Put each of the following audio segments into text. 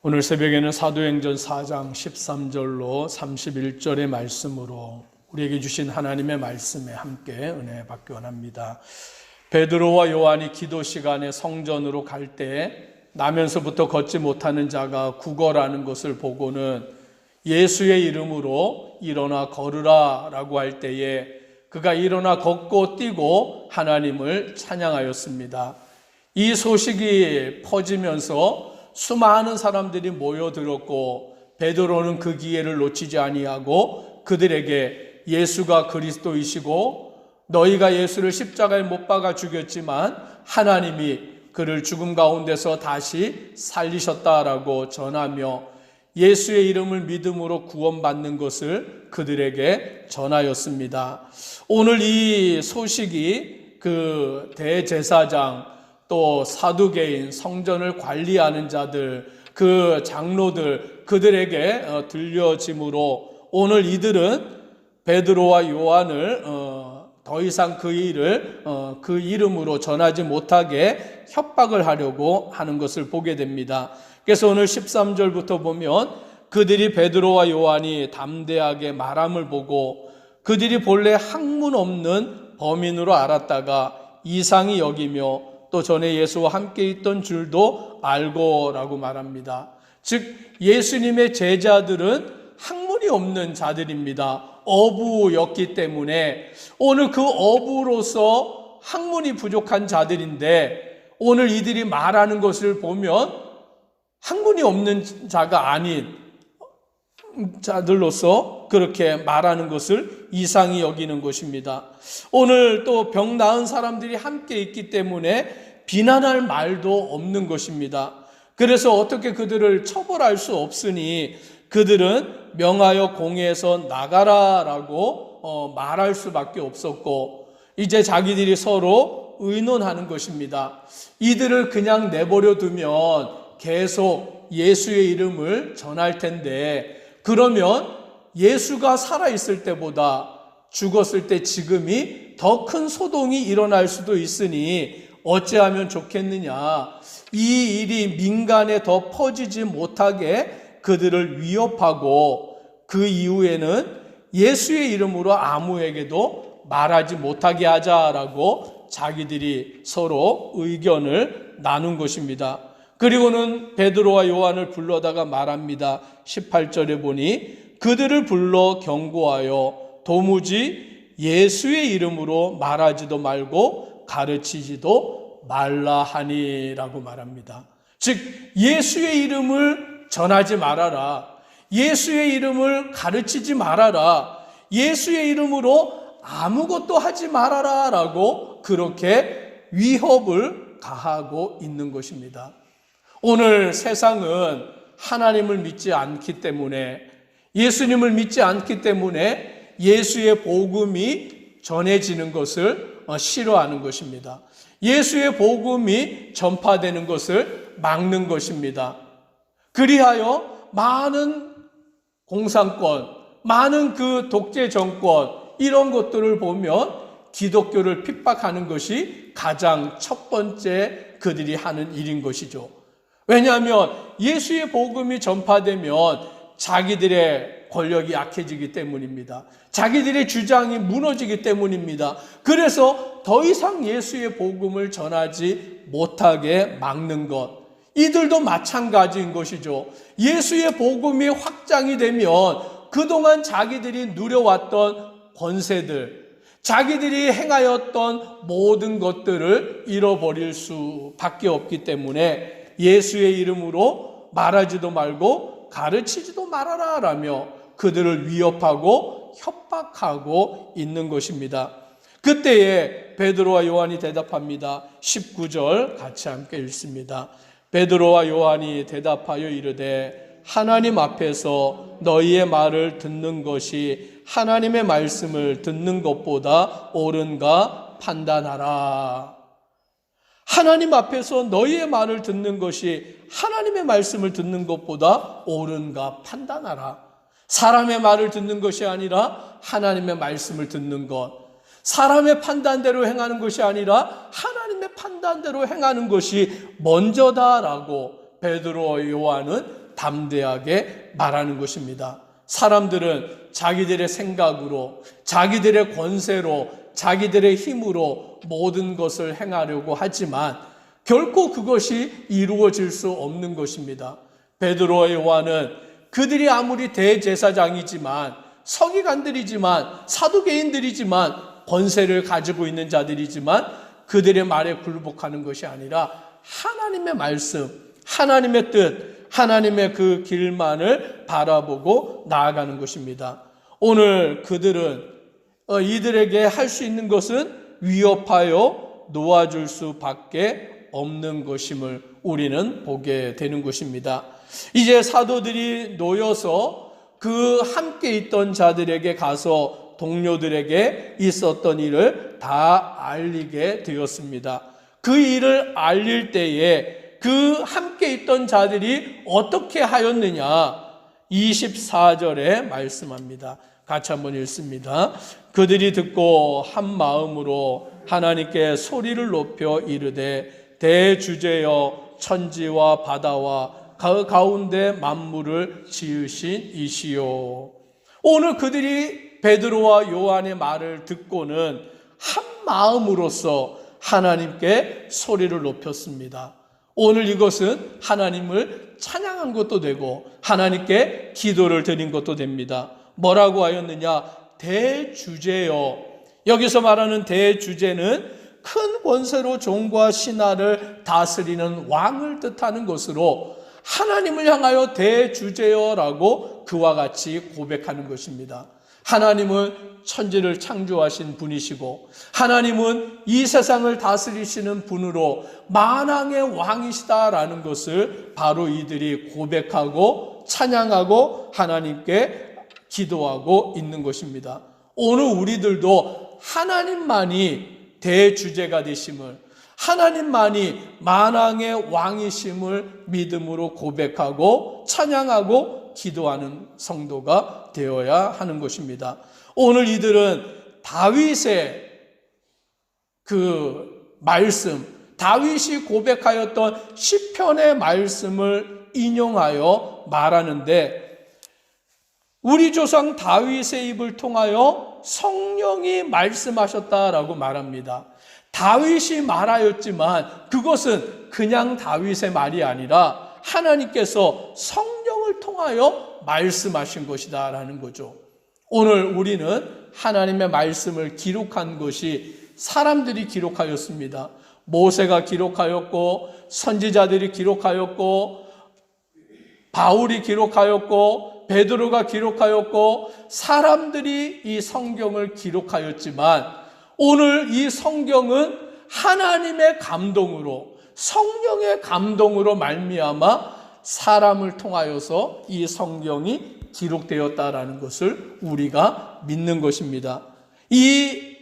오늘 새벽에는 사도행전 4장 13절로 31절의 말씀으로 우리에게 주신 하나님의 말씀에 함께 은혜 받기 원합니다. 베드로와 요한이 기도 시간에 성전으로 갈 때 나면서부터 걷지 못하는 자가 구걸하는 것을 보고는 예수의 이름으로 일어나 걸으라 라고 할 때에 그가 일어나 걷고 뛰고 하나님을 찬양하였습니다. 이 소식이 퍼지면서 수많은 사람들이 모여들었고 베드로는 그 기회를 놓치지 아니하고 그들에게 예수가 그리스도이시고 너희가 예수를 십자가에 못 박아 죽였지만 하나님이 그를 죽음 가운데서 다시 살리셨다라고 전하며 예수의 이름을 믿음으로 구원받는 것을 그들에게 전하였습니다. 오늘 이 소식이 그 대제사장 또 사두개인, 성전을 관리하는 자들, 그 장로들, 그들에게 들려짐으로 오늘 이들은 베드로와 요한을 더 이상 그 일을 그 이름으로 전하지 못하게 협박을 하려고 하는 것을 보게 됩니다. 그래서 오늘 13절부터 보면 그들이 베드로와 요한이 담대하게 말함을 보고 그들이 본래 학문 없는 범인으로 알았다가 이상히 여기며 또 전에 예수와 함께 있던 줄도 알고라고 말합니다. 즉 예수님의 제자들은 학문이 없는 자들입니다. 어부였기 때문에 오늘 그 어부로서 학문이 부족한 자들인데 오늘 이들이 말하는 것을 보면 학문이 없는 자가 아닌 자들로서 그렇게 말하는 것을 이상히 여기는 것입니다. 오늘 또 병 나은 사람들이 함께 있기 때문에 비난할 말도 없는 것입니다. 그래서 어떻게 그들을 처벌할 수 없으니 그들은 명하여 공회에서 나가라라고 말할 수밖에 없었고 이제 자기들이 서로 의논하는 것입니다. 이들을 그냥 내버려 두면 계속 예수의 이름을 전할 텐데 그러면 예수가 살아있을 때보다 죽었을 때 지금이 더 큰 소동이 일어날 수도 있으니 어찌하면 좋겠느냐. 이 일이 민간에 더 퍼지지 못하게 그들을 위협하고 그 이후에는 예수의 이름으로 아무에게도 말하지 못하게 하자라고 자기들이 서로 의견을 나눈 것입니다. 그리고는 베드로와 요한을 불러다가 말합니다. 18절에 보니 그들을 불러 경고하여 도무지 예수의 이름으로 말하지도 말고 가르치지도 말라 하니라고 말합니다. 즉 예수의 이름을 전하지 말아라. 예수의 이름을 가르치지 말아라. 예수의 이름으로 아무것도 하지 말아라 라고 그렇게 위협을 가하고 있는 것입니다. 오늘 세상은 하나님을 믿지 않기 때문에 예수님을 믿지 않기 때문에 예수의 복음이 전해지는 것을 싫어하는 것입니다. 예수의 복음이 전파되는 것을 막는 것입니다. 그리하여 많은 공산권, 많은 그 독재 정권 이런 것들을 보면 기독교를 핍박하는 것이 가장 첫 번째 그들이 하는 일인 것이죠. 왜냐하면 예수의 복음이 전파되면 자기들의 권력이 약해지기 때문입니다. 자기들의 주장이 무너지기 때문입니다. 그래서 더 이상 예수의 복음을 전하지 못하게 막는 것. 이들도 마찬가지인 것이죠. 예수의 복음이 확장이 되면 그동안 자기들이 누려왔던 권세들, 자기들이 행하였던 모든 것들을 잃어버릴 수밖에 없기 때문에 예수의 이름으로 말하지도 말고 가르치지도 말아라 라며 그들을 위협하고 협박하고 있는 것입니다. 그때에 베드로와 요한이 대답합니다. 19절 같이 함께 읽습니다. 베드로와 요한이 대답하여 이르되 하나님 앞에서 너희의 말을 듣는 것이 하나님의 말씀을 듣는 것보다 옳은가 판단하라. 하나님 앞에서 너희의 말을 듣는 것이 하나님의 말씀을 듣는 것보다 옳은가 판단하라. 사람의 말을 듣는 것이 아니라 하나님의 말씀을 듣는 것. 사람의 판단대로 행하는 것이 아니라 하나님의 판단대로 행하는 것이 먼저다라고 베드로와 요한은 담대하게 말하는 것입니다. 사람들은 자기들의 생각으로, 자기들의 권세로, 자기들의 힘으로 모든 것을 행하려고 하지만 결코 그것이 이루어질 수 없는 것입니다. 베드로와 요한은 그들이 아무리 대제사장이지만, 서기관들이지만, 사두개인들이지만, 권세를 가지고 있는 자들이지만 그들의 말에 굴복하는 것이 아니라 하나님의 말씀, 하나님의 뜻, 하나님의 그 길만을 바라보고 나아가는 것입니다. 오늘 그들은 이들에게 할 수 있는 것은 위협하여 놓아줄 수밖에 없는 것임을 우리는 보게 되는 것입니다. 이제 사도들이 놓여서 그 함께 있던 자들에게 가서 동료들에게 있었던 일을 다 알리게 되었습니다. 그 일을 알릴 때에 그 함께 있던 자들이 어떻게 하였느냐, 24절에 말씀합니다. 같이 한번 읽습니다. 그들이 듣고 한 마음으로 하나님께 소리를 높여 이르되 대주제여 천지와 바다와 그 가운데 만물을 지으신 이시요. 오늘 그들이 베드로와 요한의 말을 듣고는 한 마음으로서 하나님께 소리를 높였습니다. 오늘 이것은 하나님을 찬양한 것도 되고 하나님께 기도를 드린 것도 됩니다. 뭐라고 하였느냐? 대주제여. 여기서 말하는 대주제는 큰 권세로 종과 신하를 다스리는 왕을 뜻하는 것으로 하나님을 향하여 대주제여라고 그와 같이 고백하는 것입니다. 하나님은 천지를 창조하신 분이시고 하나님은 이 세상을 다스리시는 분으로 만왕의 왕이시다라는 것을 바로 이들이 고백하고 찬양하고 하나님께 기도하고 있는 것입니다. 오늘 우리들도 하나님만이 대주제가 되심을, 하나님만이 만왕의 왕이심을 믿음으로 고백하고 찬양하고 기도하는 성도가 되어야 하는 것입니다. 오늘 이들은 다윗의 그 말씀, 다윗이 고백하였던 시편의 말씀을 인용하여 말하는데, 우리 조상 다윗의 입을 통하여 성령이 말씀하셨다라고 말합니다. 다윗이 말하였지만 그것은 그냥 다윗의 말이 아니라 하나님께서 성령을 통하여 말씀하신 것이다라는 거죠. 오늘 우리는 하나님의 말씀을 기록한 것이 사람들이 기록하였습니다. 모세가 기록하였고 선지자들이 기록하였고 바울이 기록하였고 베드로가 기록하였고 사람들이 이 성경을 기록하였지만 오늘 이 성경은 하나님의 감동으로, 성령의 감동으로 말미암아 사람을 통하여서 이 성경이 기록되었다라는 것을 우리가 믿는 것입니다. 이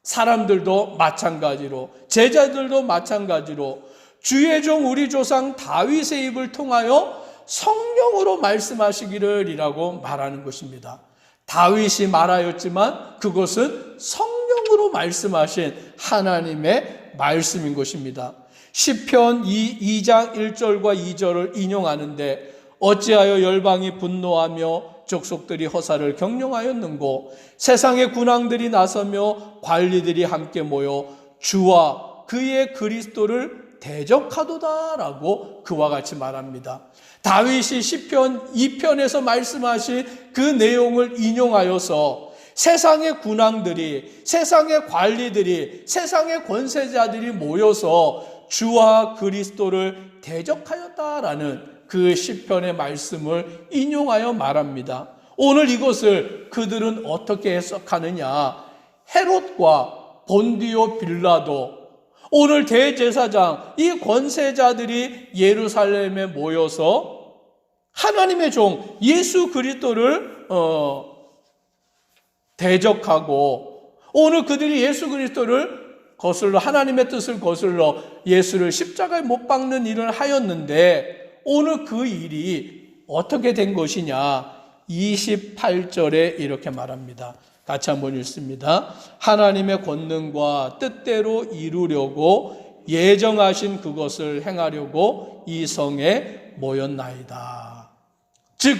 사람들도 마찬가지로, 제자들도 마찬가지로 주의 종 우리 조상 다윗의 입을 통하여 성령으로 말씀하시기를이라고 말하는 것입니다. 다윗이 말하였지만 그것은 성령으로 말씀하신 하나님의 말씀인 것입니다. 시편 2장 1절과 2절을 인용하는데 어찌하여 열방이 분노하며 족속들이 허사를 경영하였는고 세상의 군왕들이 나서며 관리들이 함께 모여 주와 그의 그리스도를 대적하도다라고 그와 같이 말합니다. 다윗이 시편 2편에서 말씀하신 그 내용을 인용하여서 세상의 군왕들이, 세상의 관리들이, 세상의 권세자들이 모여서 주와 그리스도를 대적하였다라는 그 시편의 말씀을 인용하여 말합니다. 오늘 이것을 그들은 어떻게 해석하느냐? 헤롯과 본디오 빌라도, 오늘 대제사장, 이 권세자들이 예루살렘에 모여서 하나님의 종 예수 그리스도를 대적하고, 오늘 그들이 예수 그리스도를 거슬러, 하나님의 뜻을 거슬러 예수를 십자가에 못 박는 일을 하였는데 오늘 그 일이 어떻게 된 것이냐? 28절에 이렇게 말합니다. 같이 한번 읽습니다. 하나님의 권능과 뜻대로 이루려고 예정하신 그것을 행하려고 이 성에 모였나이다. 즉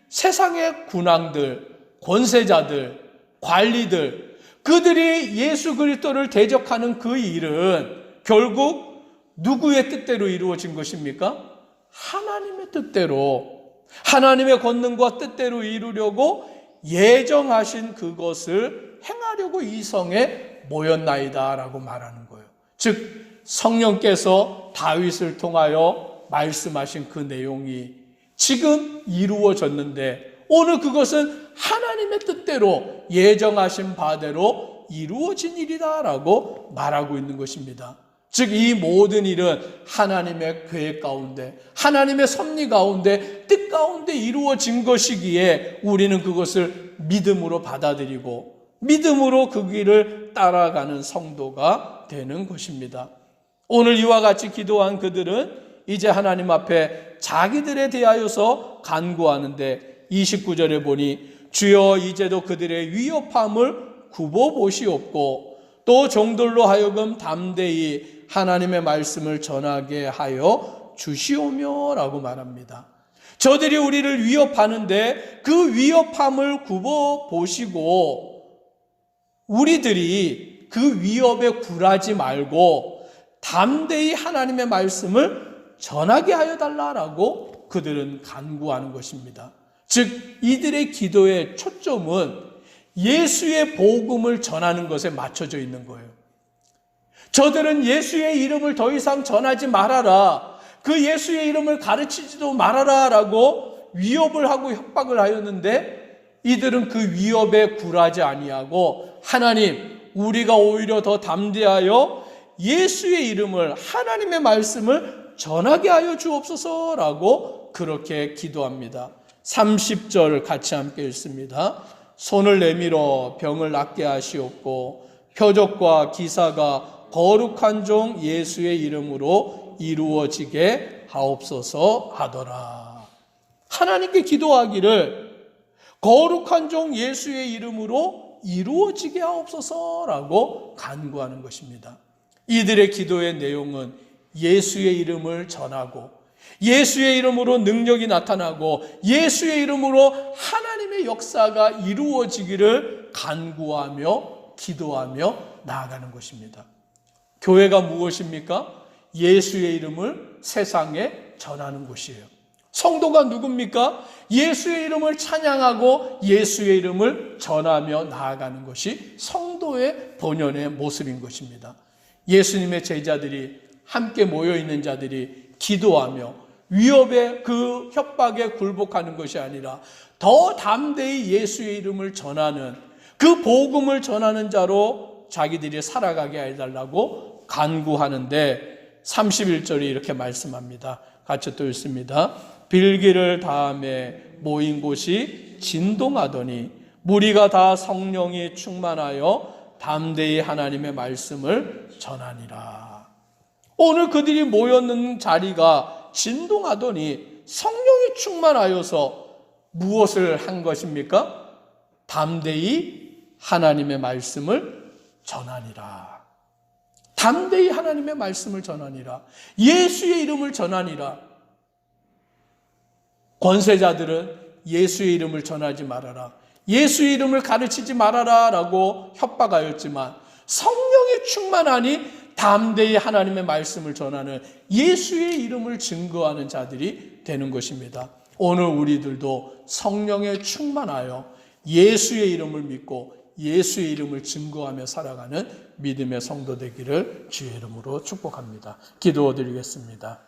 세상의 군왕들, 권세자들, 관리들, 그들이 예수 그리스도를 대적하는 그 일은 결국 누구의 뜻대로 이루어진 것입니까? 하나님의 뜻대로, 하나님의 권능과 뜻대로 이루려고 예정하신 그것을 행하려고 이 성에 모였나이다 라고 말하는 거예요. 즉 성령께서 다윗을 통하여 말씀하신 그 내용이 지금 이루어졌는데 오늘 그것은 하나님의 뜻대로 예정하신 바대로 이루어진 일이다 라고 말하고 있는 것입니다. 즉 이 모든 일은 하나님의 계획 가운데, 하나님의 섭리 가운데, 뜻 가운데 이루어진 것이기에 우리는 그것을 믿음으로 받아들이고 믿음으로 그 길을 따라가는 성도가 되는 것입니다. 오늘 이와 같이 기도한 그들은 이제 하나님 앞에 자기들에 대하여서 간구하는데 29절에 보니 주여 이제도 그들의 위협함을 굽어보시옵고 또 종들로 하여금 담대히 하나님의 말씀을 전하게 하여 주시오며 라고 말합니다. 저들이 우리를 위협하는데 그 위협함을 굽어보시고 우리들이 그 위협에 굴하지 말고 담대히 하나님의 말씀을 전하게 하여 달라라고 그들은 간구하는 것입니다. 즉 이들의 기도의 초점은 예수의 복음을 전하는 것에 맞춰져 있는 거예요. 저들은 예수의 이름을 더 이상 전하지 말아라, 그 예수의 이름을 가르치지도 말아라 라고 위협을 하고 협박을 하였는데 이들은 그 위협에 굴하지 아니하고 하나님, 우리가 오히려 더 담대하여 예수의 이름을, 하나님의 말씀을 전하게 하여 주옵소서라고 그렇게 기도합니다. 30절 같이 함께 읽습니다. 손을 내밀어 병을 낫게 하시옵고 표적과 기사가 거룩한 종 예수의 이름으로 이루어지게 하옵소서 하더라. 하나님께 기도하기를 거룩한 종 예수의 이름으로 이루어지게 하옵소서라고 간구하는 것입니다. 이들의 기도의 내용은 예수의 이름을 전하고 예수의 이름으로 능력이 나타나고 예수의 이름으로 하나님의 역사가 이루어지기를 간구하며 기도하며 나아가는 것입니다. 교회가 무엇입니까? 예수의 이름을 세상에 전하는 곳이에요. 성도가 누굽니까? 예수의 이름을 찬양하고 예수의 이름을 전하며 나아가는 것이 성도의 본연의 모습인 것입니다. 예수님의 제자들이 함께 모여있는 자들이 기도하며 위협의 그 협박에 굴복하는 것이 아니라 더 담대히 예수의 이름을 전하는 그 복음을 전하는 자로 자기들이 살아가게 해달라고 간구하는데 31절에 이렇게 말씀합니다. 같이 또 읽습니다. 빌기를 다음에 모인 곳이 진동하더니 무리가 다 성령이 충만하여 담대히 하나님의 말씀을 전하니라. 오늘 그들이 모였는 자리가 진동하더니 성령이 충만하여서 무엇을 한 것입니까? 담대히 하나님의 말씀을 전하니라. 담대히 하나님의 말씀을 전하니라. 예수의 이름을 전하니라. 권세자들은 예수의 이름을 전하지 말아라, 예수의 이름을 가르치지 말아라 라고 협박하였지만 성령이 충만하니 담대히 하나님의 말씀을 전하는 예수의 이름을 증거하는 자들이 되는 것입니다. 오늘 우리들도 성령에 충만하여 예수의 이름을 믿고 예수의 이름을 증거하며 살아가는 믿음의 성도 되기를 주의 이름으로 축복합니다. 기도드리겠습니다.